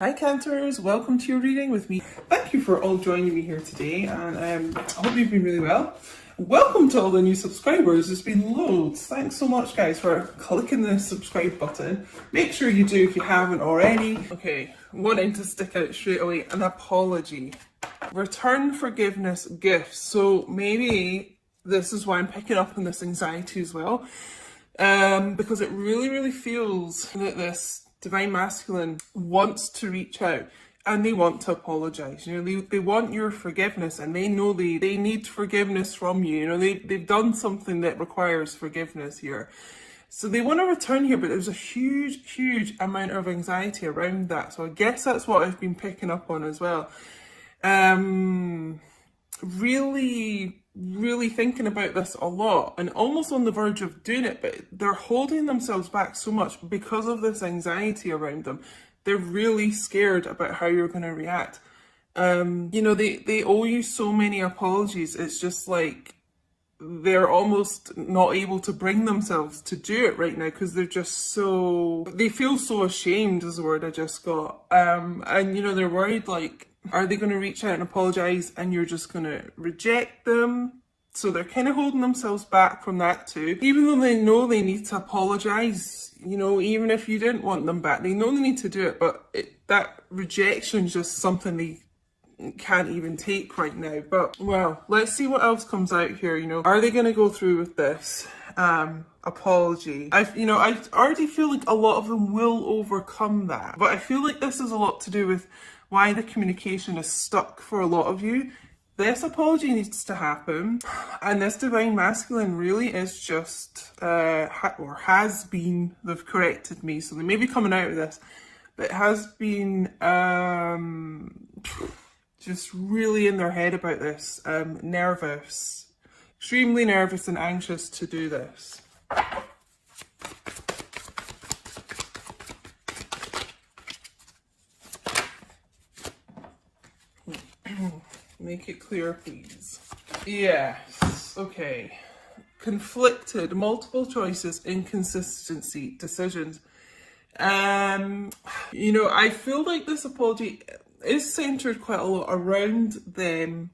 Hi Cancers, welcome to your reading with me. Thank you for all joining me here today, and I hope you've been really well. Welcome to all the new subscribers. There's been loads. Thanks so much guys for clicking the subscribe button. Make sure you do if you haven't already. Okay, wanting to stick out straight away, an apology. Return forgiveness gifts. So maybe this is why I'm picking up on this anxiety as well. Because it really feels that this Divine Masculine wants to reach out and they want to apologize. You know, they want your forgiveness, and they know they need forgiveness from you. You know, they've done something that requires forgiveness here. So they want to return here, but there's a huge amount of anxiety around that. So I guess that's what I've been picking up on as well. Really thinking about this a lot and almost on the verge of doing it, but they're holding themselves back so much because of this anxiety around them. They're really scared about how you're going to react. You know, they owe you so many apologies. It's just like they're almost not able to bring themselves to do it right now because they're just they feel so ashamed, is the word I just got. And you know, they're worried, like, are they going to reach out and apologize and you're just going to reject them? So they're kind of holding themselves back from that too. Even though they know they need to apologize, you know, even if you didn't want them back, they know they need to do it, but that rejection is just something they can't even take right now. But, well, let's see what else comes out here, you know. Are they going to go through with this apology? I already feel like a lot of them will overcome that. But I feel like this is a lot to do with why the communication is stuck for a lot of you. This apology needs to happen, and this Divine Masculine really is just, or has been, they've corrected me, so they may be coming out of this, but it has been just really in their head about this, nervous, extremely nervous and anxious to do this. Make it clear, please. Yes, okay. Conflicted, multiple choices, inconsistency, decisions. You know, I feel like this apology is centered quite a lot around them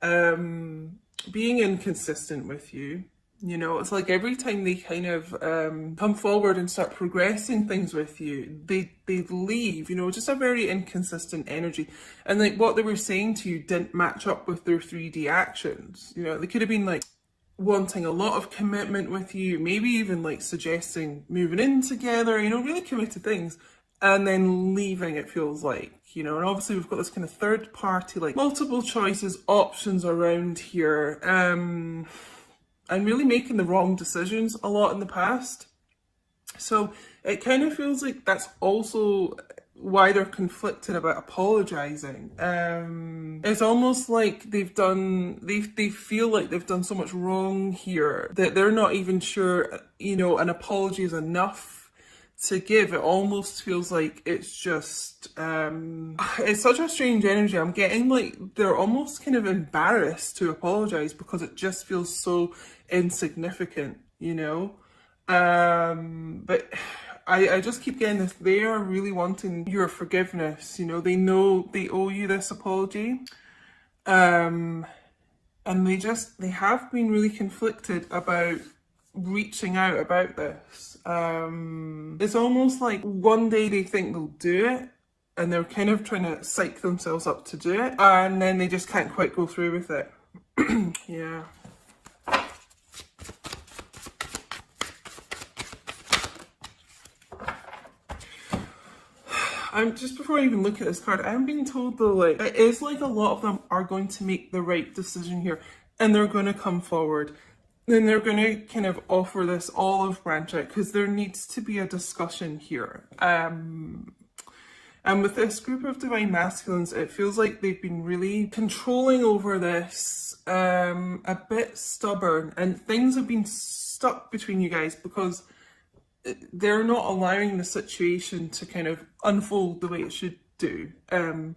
being inconsistent with you. You know, it's like every time they kind of come forward and start progressing things with you, they leave, you know, just a very inconsistent energy. And like what they were saying to you didn't match up with their 3D actions. You know, they could have been like wanting a lot of commitment with you, maybe even like suggesting moving in together, you know, really committed things, and then leaving, it feels like, you know. And obviously we've got this kind of third party, like multiple choices, options around here. And really making the wrong decisions a lot in the past. So it kind of feels like that's also why they're conflicted about apologizing. It's almost like they feel like they've done so much wrong here that they're not even sure, you know, an apology is enough to give. It almost feels like it's just it's such a strange energy. I'm getting like they're almost kind of embarrassed to apologize because it just feels so insignificant, you know. But I just keep getting this. They are really wanting your forgiveness, you know. They know they owe you this apology, and they have been really conflicted about reaching out about this. It's almost like one day they think they'll do it and they're kind of trying to psych themselves up to do it, and then they just can't quite go through with it. Yeah. Just before I even look at this card, I'm being told though, like, it is like a lot of them are going to make the right decision here and they're going to come forward. Then they're going to kind of offer this olive branch out because there needs to be a discussion here. And with this group of Divine Masculines, it feels like they've been really controlling over this, a bit stubborn, and things have been stuck between you guys because they're not allowing the situation to kind of unfold the way it should do, and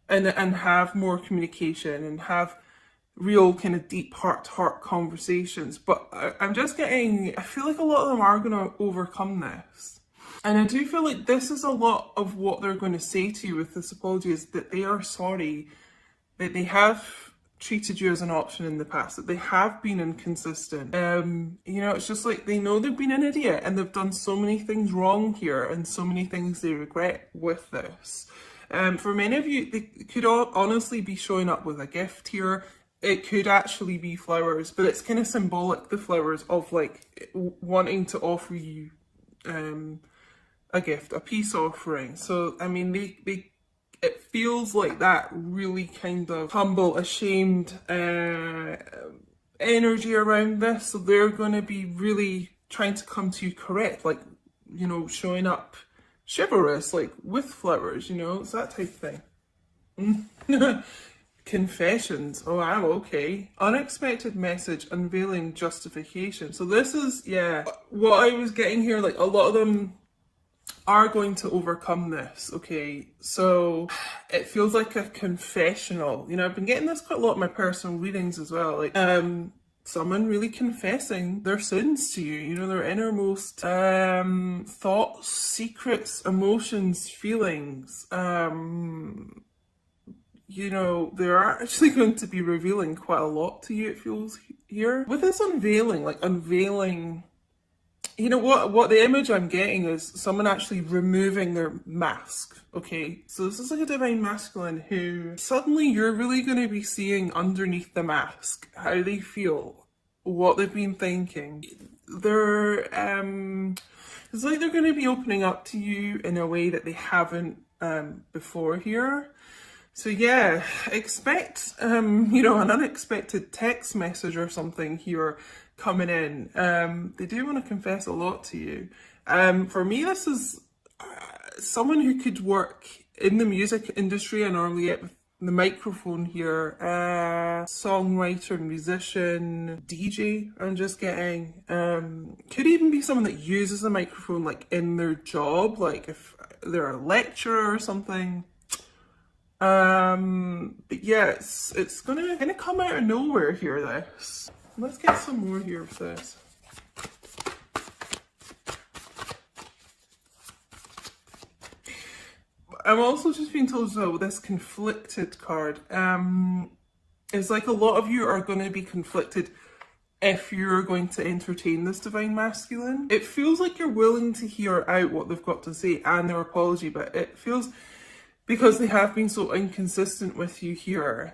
have more communication and have real kind of deep heart-to-heart conversations. But I'm just getting, I feel like a lot of them are going to overcome this. And I do feel like this is a lot of what they're going to say to you with this apology, is that they are sorry, that they have treated you as an option in the past, that they have been inconsistent. You know, it's just like they know they've been an idiot and they've done so many things wrong here and so many things they regret with this. For many of you, they could honestly be showing up with a gift here. It could actually be flowers, but it's kind of symbolic, the flowers, of like wanting to offer you a gift, a peace offering. So, I mean, it feels like that really kind of humble, ashamed energy around this. So they're going to be really trying to come to you correct, like, you know, showing up chivalrous, like with flowers, you know, it's that type of thing. Confessions. Oh, wow, okay. Unexpected message, unveiling justification. So this is, yeah, what I was getting here, like a lot of them are going to overcome this, okay? So it feels like a confessional. You know, I've been getting this quite a lot in my personal readings as well. Like, someone really confessing their sins to you, you know, their innermost thoughts, secrets, emotions, feelings. You know, they're actually going to be revealing quite a lot to you, it feels here. With this unveiling, like unveiling, you know, what the image I'm getting is someone actually removing their mask, okay? So this is like a divine masculine who suddenly you're really going to be seeing underneath the mask how they feel, what they've been thinking. They're, it's like they're going to be opening up to you in a way that they haven't before here. So yeah, expect, you know, an unexpected text message or something here coming in. They do want to confess a lot to you. For me, this is someone who could work in the music industry. I normally get the microphone here. Songwriter, musician, DJ, I'm just getting. Could even be someone that uses the microphone like in their job, like if they're a lecturer or something. But yeah, it's gonna kind of come out of nowhere here, this. Let's get some more here for this. I'm also just being told as well with this conflicted card, it's like a lot of you are going to be conflicted if you're going to entertain this divine masculine. It feels like you're willing to hear out what they've got to say and their apology, but it feels, because they have been so inconsistent with you here,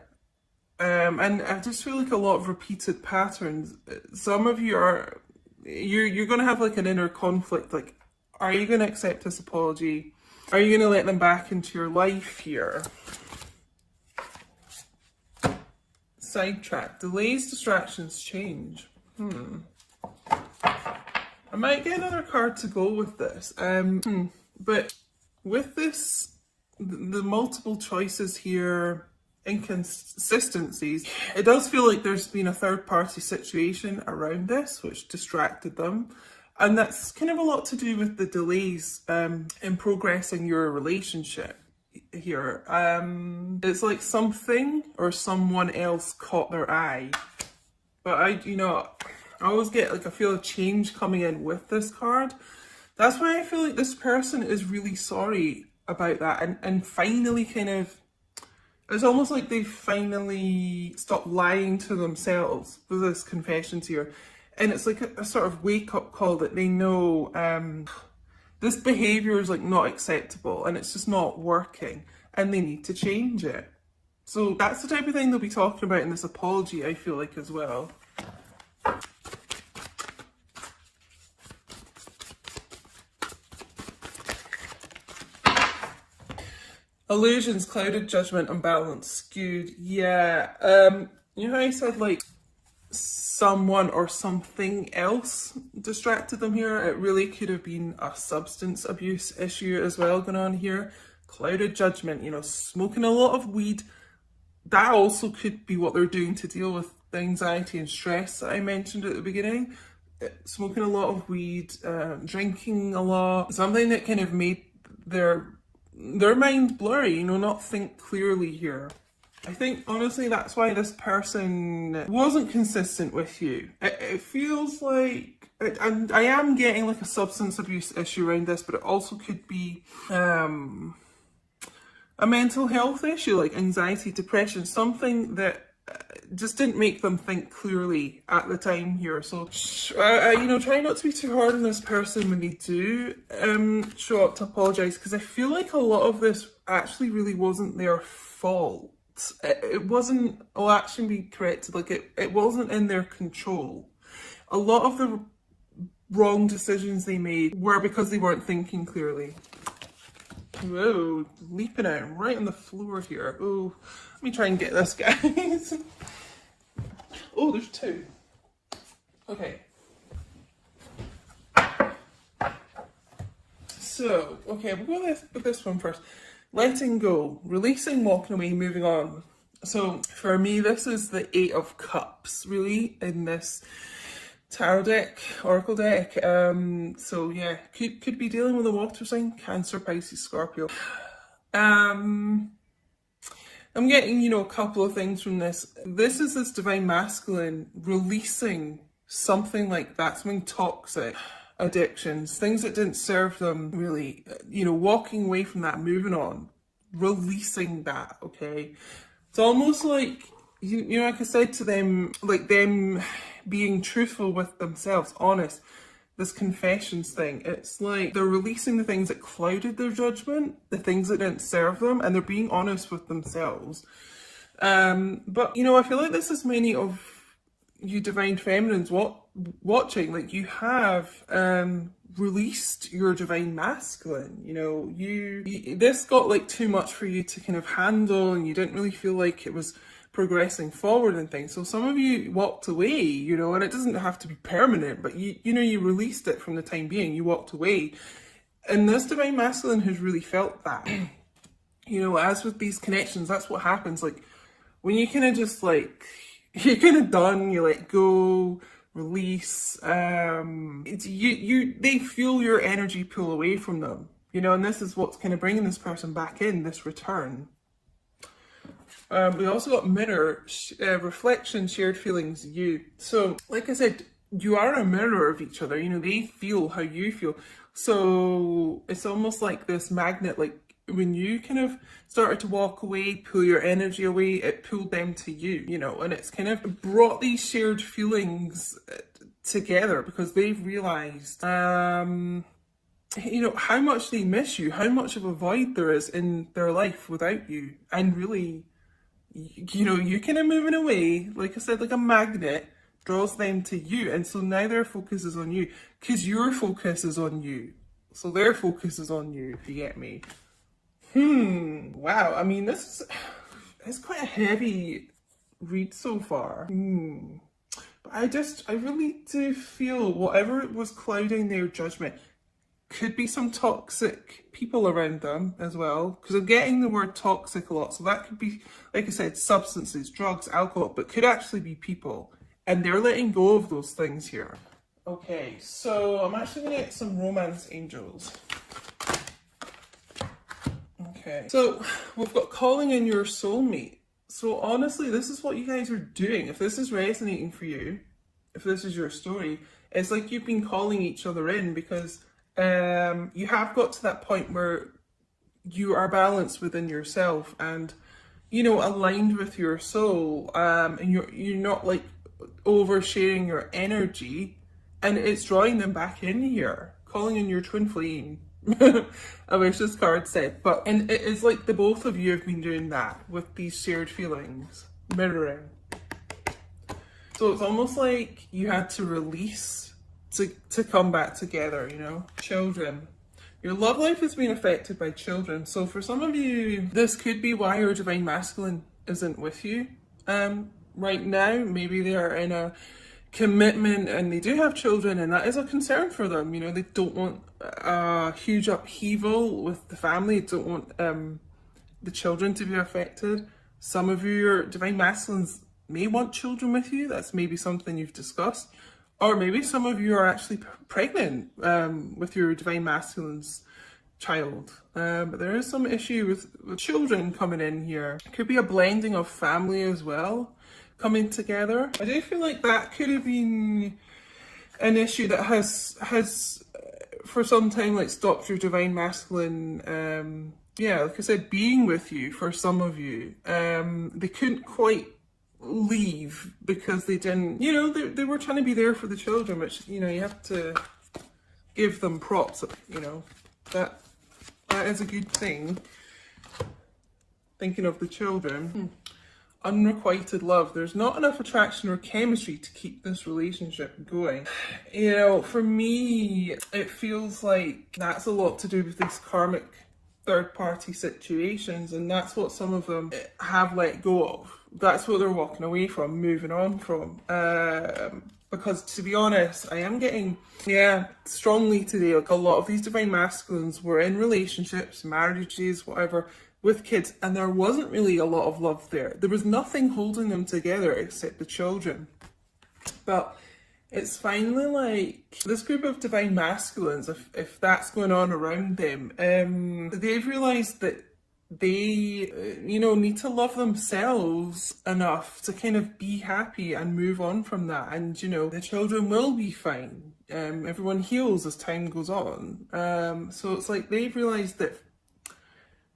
and I just feel like a lot of repeated patterns. Some of you are, you're going to have like an inner conflict, like, are you going to accept this apology? Are you going to let them back into your life here? Sidetrack, delays, distractions, change. I might get another card to go with this, but with this, the multiple choices here, inconsistencies, it does feel like there's been a third party situation around this which distracted them, and that's kind of a lot to do with the delays in progressing your relationship here. It's like something or someone else caught their eye, but I always get like, I feel a change coming in with this card. That's why I feel like this person is really sorry about that, and finally kind of, it's almost like they've finally stopped lying to themselves with this confessions here, and it's like a sort of wake-up call that they know this behaviour is like not acceptable and it's just not working and they need to change it. So that's the type of thing they'll be talking about in this apology, I feel like, as well. Illusions, clouded, judgment, unbalanced, skewed. Yeah. You know how I said like someone or something else distracted them here? It really could have been a substance abuse issue as well going on here. Clouded judgment, you know, smoking a lot of weed. That also could be what they're doing to deal with the anxiety and stress that I mentioned at the beginning. Smoking a lot of weed, drinking a lot, something that kind of made their mind blurry, you know, not think clearly here. I think honestly that's why this person wasn't consistent with you. It feels like And I am getting like a substance abuse issue around this, but it also could be a mental health issue, like anxiety, depression, something that just didn't make them think clearly at the time here. So, you know, try not to be too hard on this person when they do show up to apologise, because I feel like a lot of this actually really wasn't their fault. It wasn't, I'll actually be corrected, like it wasn't in their control. A lot of the wrong decisions they made were because they weren't thinking clearly. Whoa, leaping out right on the floor here. Oh, let me try and get this, guys. Oh, there's two. Okay. So, okay, we'll go with this one first. Letting go, releasing, walking away, moving on. So, for me, this is the Eight of Cups, really, in this tarot deck, oracle deck. So yeah, could be dealing with a water sign, Cancer, Pisces, Scorpio. I'm getting, you know, a couple of things from this. This is this divine masculine releasing something like that, something toxic, addictions, things that didn't serve them really, you know, walking away from that, moving on, releasing that, okay? It's almost like, you know, like I said to them, like them being truthful with themselves, honest, this confessions thing, it's like they're releasing the things that clouded their judgment, the things that didn't serve them, and they're being honest with themselves. But, you know, I feel like this is many of you divine feminines watching, like you have released your divine masculine, you know, this got like too much for you to kind of handle, and you didn't really feel like it was progressing forward and things. So some of you walked away, you know, and it doesn't have to be permanent, but you know, you released it from the time being, you walked away. And this divine masculine has really felt that. You know, as with these connections, that's what happens. Like when you kind of just like, you're kind of done, you let go, release, they feel your energy pull away from them, you know, and this is what's kind of bringing this person back in, this return. We also got mirror, reflection, shared feelings, you. So, like I said, you are a mirror of each other. You know, they feel how you feel. So it's almost like this magnet, like when you kind of started to walk away, pull your energy away, it pulled them to you, you know, and it's kind of brought these shared feelings together because they've realised, you know, how much they miss you, how much of a void there is in their life without you. And really, you know, you kind of moving away, like I said, like a magnet draws them to you. And so now their focus is on you because your focus is on you. So their focus is on you, if you get me. Wow. I mean, it's quite a heavy read so far. But I really do feel whatever was clouding their judgment could be some toxic people around them as well, because I'm getting the word toxic a lot. So that could be, like I said, substances, drugs, alcohol, but could actually be people. And they're letting go of those things here. Okay, so I'm actually going to get some romance angels. Okay, so we've got calling in your soulmate. So honestly, this is what you guys are doing. If this is resonating for you, if this is your story, it's like you've been calling each other in because you have got to that point where you are balanced within yourself and, you know, aligned with your soul, and you're not like oversharing your energy, and it's drawing them back in here, calling in your twin flame. I wish this card said, and it is like the both of you have been doing that with these shared feelings, mirroring. So it's almost like you had to release to come back together, you know. Children. Your love life has been affected by children. So for some of you, this could be why your divine masculine isn't with you right now. Maybe they are in a commitment and they do have children, and that is a concern for them. You know, they don't want a huge upheaval with the family. They don't want the children to be affected. Some of your divine masculines may want children with you. That's maybe something you've discussed. Or maybe some of you are actually pregnant with your divine masculine's child. But there is some issue with children coming in here. It could be a blending of family as well, coming together. I do feel like that could have been an issue that has for some time like stopped your divine masculine, yeah, like I said, being with you. For some of you, they couldn't quite leave because they didn't, you know, they were trying to be there for the children, which, you know, you have to give them props, you know, that is a good thing. Thinking of the children. Unrequited love. There's not enough attraction or chemistry to keep this relationship going. You know, for me, it feels like that's a lot to do with these karmic third-party situations, and that's what some of them have let go of. That's what they're walking away from, moving on from. Because to be honest, I am getting, yeah, strongly today, like a lot of these divine masculines were in relationships, marriages, whatever, with kids, and there wasn't really a lot of love there. There was nothing holding them together except the children. But it's finally like this group of divine masculines, if that's going on around them, they've realised that they, you know, need to love themselves enough to kind of be happy and move on from that. And, you know, the children will be fine. Everyone heals as time goes on. So it's like they've realised that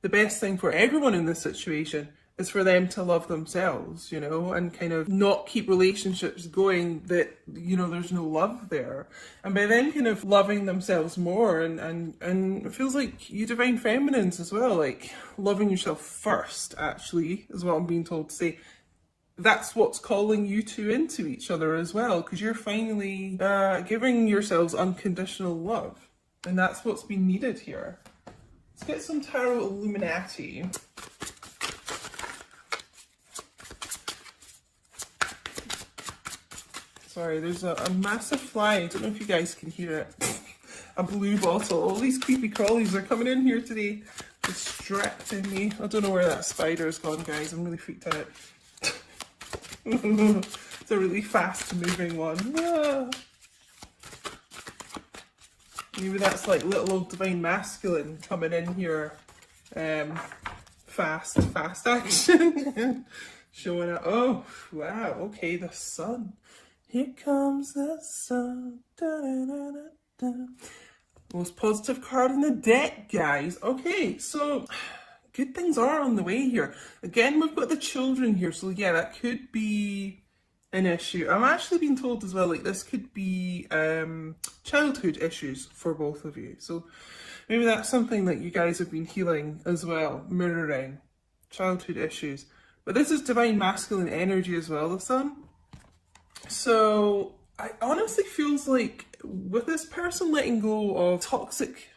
the best thing for everyone in this situation is for them to love themselves, you know, and kind of not keep relationships going that, you know, there's no love there. And by then kind of loving themselves more, and it feels like you divine feminines as well, like loving yourself first, actually, is what I'm being told to say. That's what's calling you two into each other as well, because you're finally giving yourselves unconditional love. And that's what's been needed here. Let's get some Tarot Illuminati. Sorry, there's a massive fly. I don't know if you guys can hear it. A blue bottle. All these creepy crawlies are coming in here today, distracting me. I don't know where that spider's gone, guys. I'm really freaked out. It's a really fast moving one. Ah. Maybe that's like little old divine masculine coming in here. Fast action. Showing it. Oh, wow. Okay, the sun. Here comes the sun. Da, da, da, da, da. Most positive card in the deck, guys. Okay, so good things are on the way here. Again, we've got the children here. So yeah, that could be an issue. I'm actually being told as well, like this could be childhood issues for both of you. So maybe that's something that you guys have been healing as well, mirroring childhood issues. But this is divine masculine energy as well, the sun. So I honestly feels like with this person letting go of toxic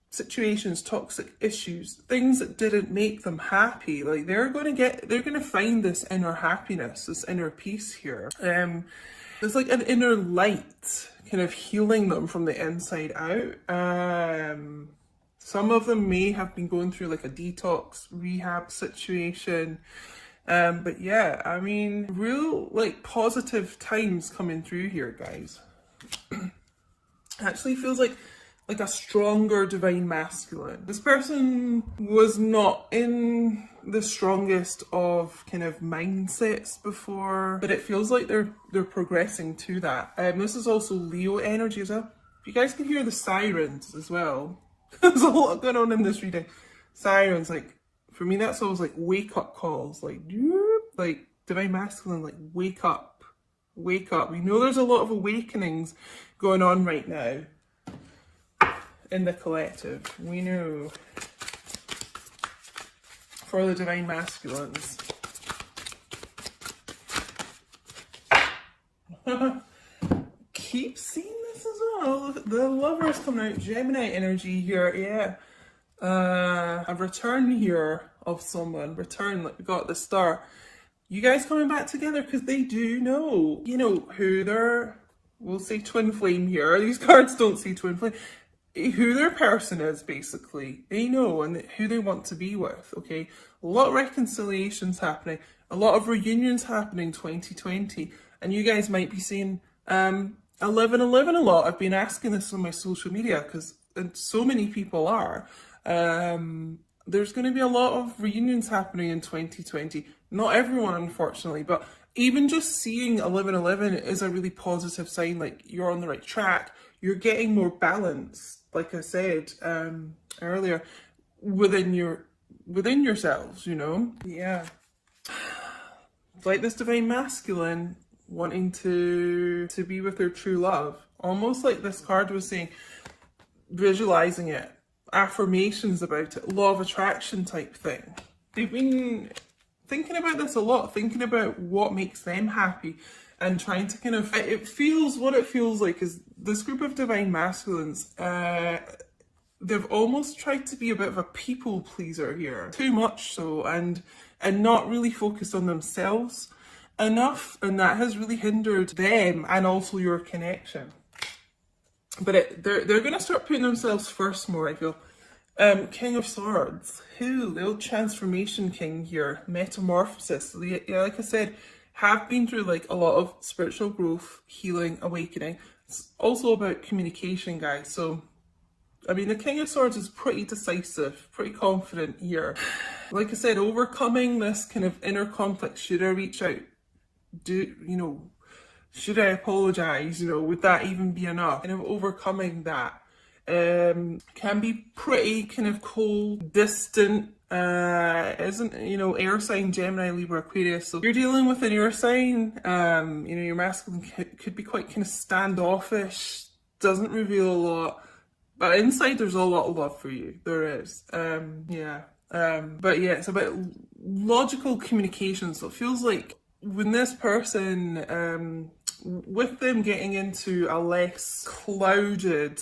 situations, toxic issues, things that didn't make them happy, like they're going to find this inner happiness, this inner peace here. There's like an inner light kind of healing them from the inside out. Some of them may have been going through like a detox rehab situation. But yeah, I mean, real like positive times coming through here, guys. Actually feels like a stronger divine masculine. This person was not in the strongest of kind of mindsets before, but it feels like they're progressing to that. This is also Leo energy as well. If you guys can hear the sirens as well, there's a lot going on in this reading. Sirens, like for me, that's always like wake up calls, like divine masculine, like wake up, wake up. We know there's a lot of awakenings going on right now in the collective. We know for the divine masculines. Keep seeing this as well. The lovers coming out, Gemini energy here, yeah. A return here of someone, return, like we got the star. You guys coming back together because they do know, you know, who their, we'll say twin flame here. These cards don't say twin flame. Who their person is, basically. They know, and who they want to be with, okay? A lot of reconciliations happening, a lot of reunions happening 2020, and you guys might be seeing 1111 a lot. I've been asking this on my social media because so many people are. there's going to be a lot of reunions happening in 2020. Not everyone, unfortunately, but even just seeing 1111 is a really positive sign. Like, you're on the right track. You're getting more balance, like I said earlier, within yourselves, you know? Yeah. Like this divine masculine wanting to be with their true love. Almost like this card was saying, visualizing it, affirmations about it, law of attraction type thing. They've been thinking about this a lot, thinking about what makes them happy and trying to kind of, it feels, what it feels like is this group of divine masculines, they've almost tried to be a bit of a people pleaser here, too much so, and not really focused on themselves enough, and that has really hindered them and also your connection. But they're going to start putting themselves first more, I feel. King of Swords, the old transformation king here, metamorphosis. Yeah, like I said, have been through like a lot of spiritual growth, healing, awakening. It's also about communication, guys. So, I mean, the King of Swords is pretty decisive, pretty confident here. Like I said, overcoming this kind of inner conflict. Should I reach out? Should I apologize? Would that even be enough? Kind of overcoming that can be pretty kind of cold, distant, isn't, air sign, Gemini, Libra, Aquarius. So you're dealing with an air sign, your masculine could be quite kind of standoffish, doesn't reveal a lot, but inside there's a lot of love for you. There is. But yeah, it's about logical communication. So it feels like when this person, with them getting into a less clouded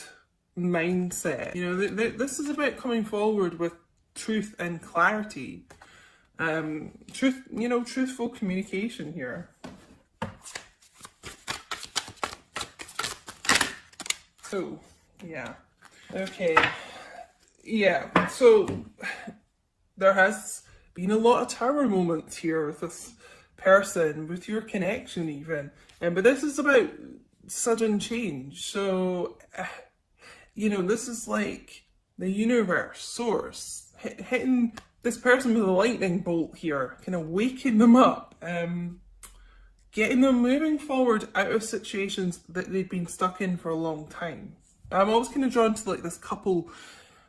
mindset, this is about coming forward with truth and clarity. Truthful communication here. So, yeah. Okay. Yeah, so there has been a lot of tower moments here with this person, with your connection even. But this is about sudden change. So, this is like the universe, source, hitting this person with a lightning bolt here, kind of waking them up, getting them moving forward out of situations that they've been stuck in for a long time. I'm always kind of drawn to like this couple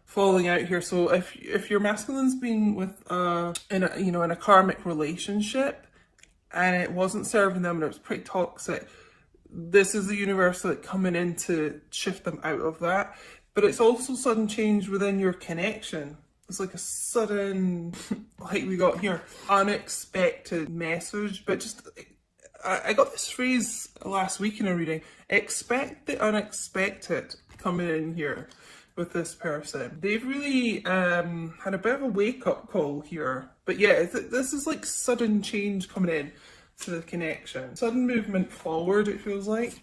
falling out here. So if your masculine's been with in a karmic relationship and it wasn't serving them and it was pretty toxic, this is the universe like coming in to shift them out of that. But it's also sudden change within your connection. It's like a sudden, like we got here, unexpected message. But just, I got this phrase last week in a reading, expect the unexpected coming in here with this person. They've really had a bit of a wake-up call here. But yeah, this is like sudden change coming in to the connection. Sudden movement forward, it feels like.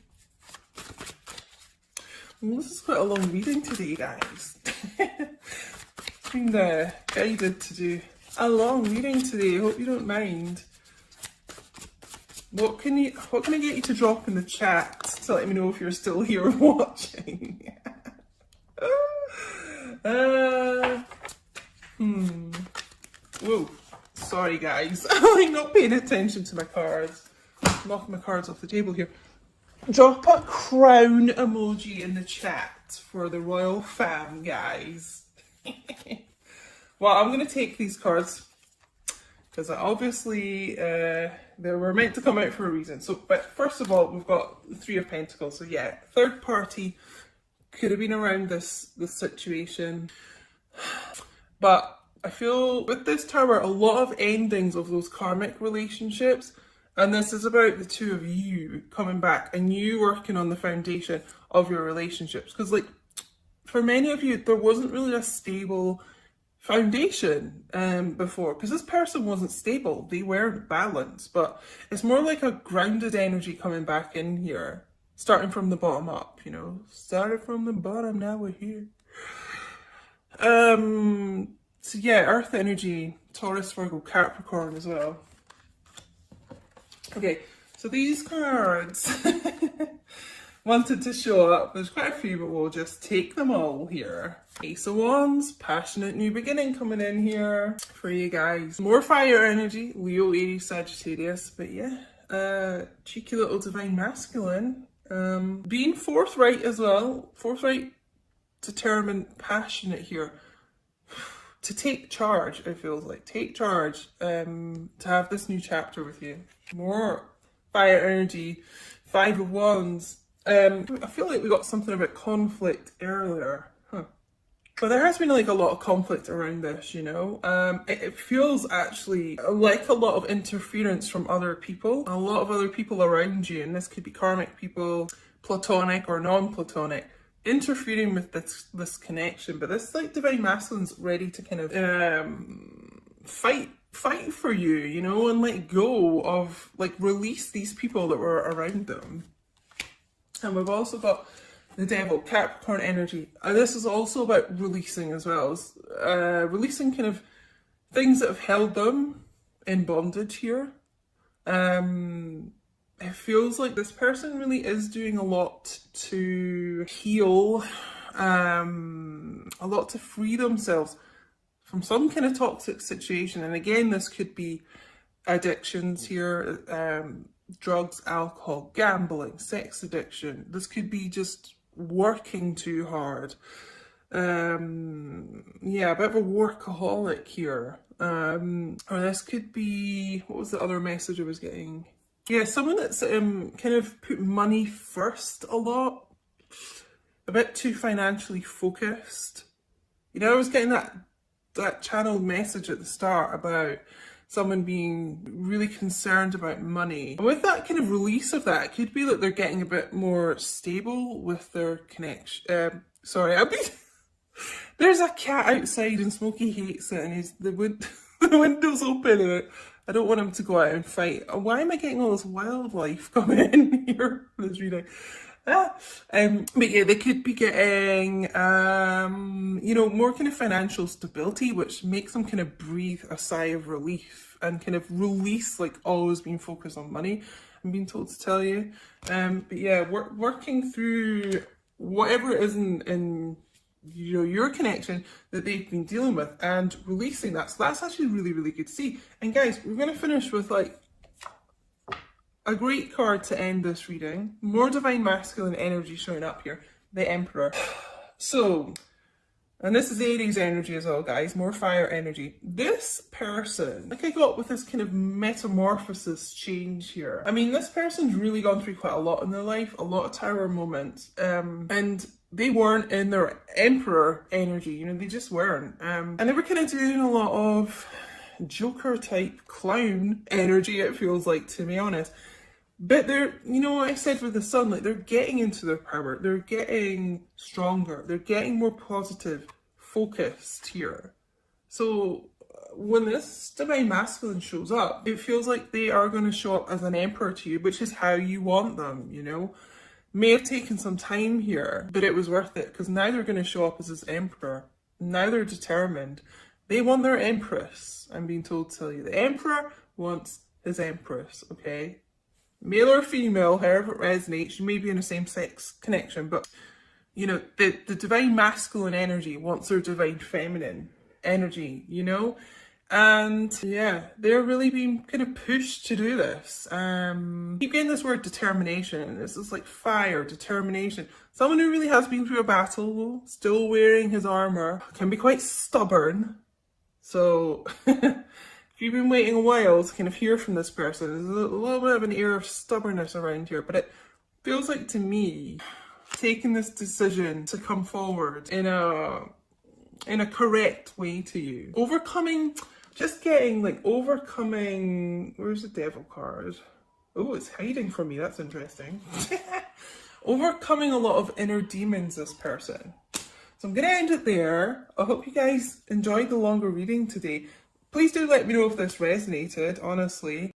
Well, this is quite a long reading today, guys. Been guided to do a long reading today. Hope you don't mind. What can I get you to drop in the chat to let me know if you're still here watching? Whoa, sorry guys. I'm not paying attention to my cards. Knocking my cards off the table here. Drop a crown emoji in the chat for the royal fam, guys. Well, I'm going to take these cards because obviously they were meant to come out for a reason. So, but first of all, we've got the Three of Pentacles. So yeah, third party could have been around this situation. But I feel with this tower, a lot of endings of those karmic relationships. And this is about the two of you coming back and you working on the foundation of your relationships. Because like, for many of you, there wasn't really a stable foundation before. Because this person wasn't stable. They weren't balanced. But it's more like a grounded energy coming back in here. Starting from the bottom up, Started from the bottom, now we're here. So yeah, Earth energy, Taurus, Virgo, Capricorn as well. Okay, so these cards wanted to show up. There's quite a few, but we'll just take them all here. Ace of Wands, passionate new beginning coming in here for you guys. More fire energy, Leo, Aries, Sagittarius, but yeah, cheeky little divine masculine. Being forthright as well, forthright, determined, passionate here. To take charge, it feels like. Take charge, to have this new chapter with you. More fire energy, 5 of Wands. I feel like we got something about conflict earlier. But there has been like a lot of conflict around this, you know. It feels actually like a lot of interference from other people. A lot of other people around you, and this could be karmic people, platonic or non-platonic, interfering with this connection. But this like divine masculine's ready to kind of fight for you, you know, and let go of, like, release these people that were around them. And we've also got the Devil, Capricorn energy. This is also about releasing as well. Releasing kind of things that have held them in bondage here. It feels like this person really is doing a lot to heal, a lot to free themselves from some kind of toxic situation. And again, this could be addictions here, drugs, alcohol, gambling, sex addiction. This could be just working too hard. Yeah, a bit of a workaholic here. Or this could be, what was the other message I was getting? Yeah, someone that's kind of put money first a lot. A bit too financially focused. You know, I was getting that channeled message at the start about someone being really concerned about money. And with that kind of release of that, it could be that they're getting a bit more stable with their connection. Sorry, there's a cat outside and Smokey hates it, and the window's open and I don't want him to go out and fight. Why am I getting all this wildlife coming in here for this reading? But yeah, they could be getting, you know, more kind of financial stability, which makes them kind of breathe a sigh of relief and kind of release, like, always being focused on money, I'm being told to tell you. But yeah, working through whatever it is in you know, your connection that they've been dealing with and releasing that. So that's actually really, really good to see. And guys, we're going to finish with, like, a great card to end this reading. More divine masculine energy showing up here. The Emperor. So, and this is Aries energy as well, guys. More fire energy. This person, like I got with this kind of metamorphosis change here. I mean, this person's really gone through quite a lot in their life. A lot of tower moments. And they weren't in their Emperor energy. You know, they just weren't. And they were kind of doing a lot of Joker type clown energy, it feels like, to be honest. But they're, you know what I said with the Sun, like, they're getting into their power, they're getting stronger, they're getting more positive, focused here. So when this divine masculine shows up, it feels like they are going to show up as an Emperor to you, which is how you want them, you know. May have taken some time here, but it was worth it, because now they're going to show up as this Emperor. Now they're determined. They want their Empress, I'm being told to tell you. The Emperor wants his Empress, okay? Male or female, however it resonates, you may be in a same-sex connection, but, you know, the divine masculine energy wants their divine feminine energy, you know? And yeah, they're really being kind of pushed to do this. Keep getting this word determination. This is like fire, determination. Someone who really has been through a battle, still wearing his armor, can be quite stubborn. So if you've been waiting a while to kind of hear from this person, there's a little bit of an air of stubbornness around here, but it feels like to me, taking this decision to come forward in a correct way to you. Overcoming, just getting like overcoming, where's the Devil card? Oh, it's hiding from me, that's interesting. Overcoming a lot of inner demons, this person. So I'm going to end it there. I hope you guys enjoyed the longer reading today. Please do let me know if this resonated, honestly.